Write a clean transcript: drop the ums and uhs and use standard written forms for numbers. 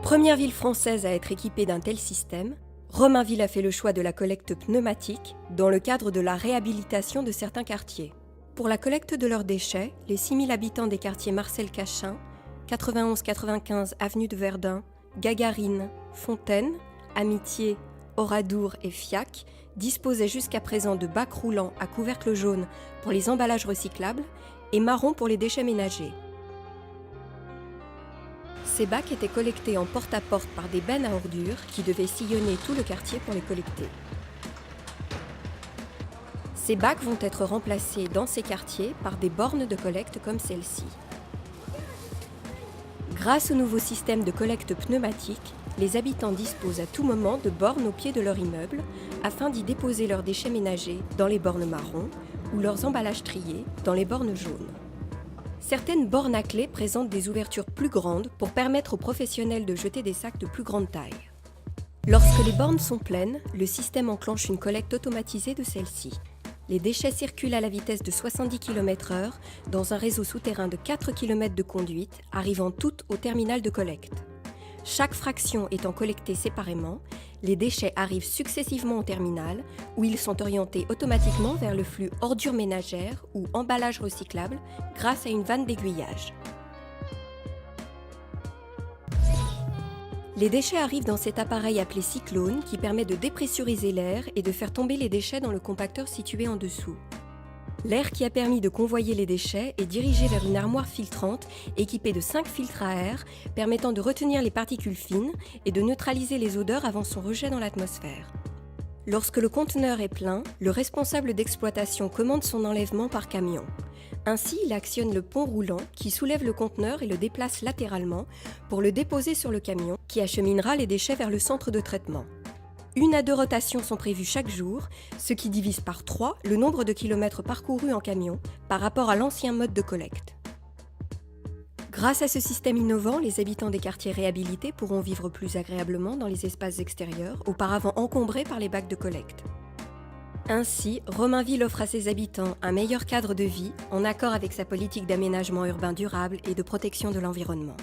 Première ville française à être équipée d'un tel système, Romainville a fait le choix de la collecte pneumatique dans le cadre de la réhabilitation de certains quartiers. Pour la collecte de leurs déchets, les 6000 habitants des quartiers Marcel Cachin, 91-95 avenue de Verdun, Gagarine, Fontaine, Amitié, Oradour et Fiac disposaient jusqu'à présent de bacs roulants à couvercle jaune pour les emballages recyclables et marron pour les déchets ménagers. Ces bacs étaient collectés en porte-à-porte par des bennes à ordures qui devaient sillonner tout le quartier pour les collecter. Ces bacs vont être remplacés dans ces quartiers par des bornes de collecte comme celle-ci. Grâce au nouveau système de collecte pneumatique, les habitants disposent à tout moment de bornes au pied de leur immeuble afin d'y déposer leurs déchets ménagers dans les bornes marron ou leurs emballages triés dans les bornes jaunes. Certaines bornes à clé présentent des ouvertures plus grandes pour permettre aux professionnels de jeter des sacs de plus grande taille. Lorsque les bornes sont pleines, le système enclenche une collecte automatisée de celles-ci. Les déchets circulent à la vitesse de 70 km/h dans un réseau souterrain de 4 km de conduite, arrivant toutes au terminal de collecte. Chaque fraction étant collectée séparément, les déchets arrivent successivement au terminal où ils sont orientés automatiquement vers le flux ordures ménagères ou emballage recyclable grâce à une vanne d'aiguillage. Les déchets arrivent dans cet appareil appelé cyclone qui permet de dépressuriser l'air et de faire tomber les déchets dans le compacteur situé en dessous. L'air qui a permis de convoyer les déchets est dirigé vers une armoire filtrante équipée de 5 filtres à air permettant de retenir les particules fines et de neutraliser les odeurs avant son rejet dans l'atmosphère. Lorsque le conteneur est plein, le responsable d'exploitation commande son enlèvement par camion. Ainsi, il actionne le pont roulant qui soulève le conteneur et le déplace latéralement pour le déposer sur le camion qui acheminera les déchets vers le centre de traitement. 1 à 2 rotations sont prévues chaque jour, ce qui divise par 3 le nombre de kilomètres parcourus en camion par rapport à l'ancien mode de collecte. Grâce à ce système innovant, les habitants des quartiers réhabilités pourront vivre plus agréablement dans les espaces extérieurs, auparavant encombrés par les bacs de collecte. Ainsi, Romainville offre à ses habitants un meilleur cadre de vie en accord avec sa politique d'aménagement urbain durable et de protection de l'environnement.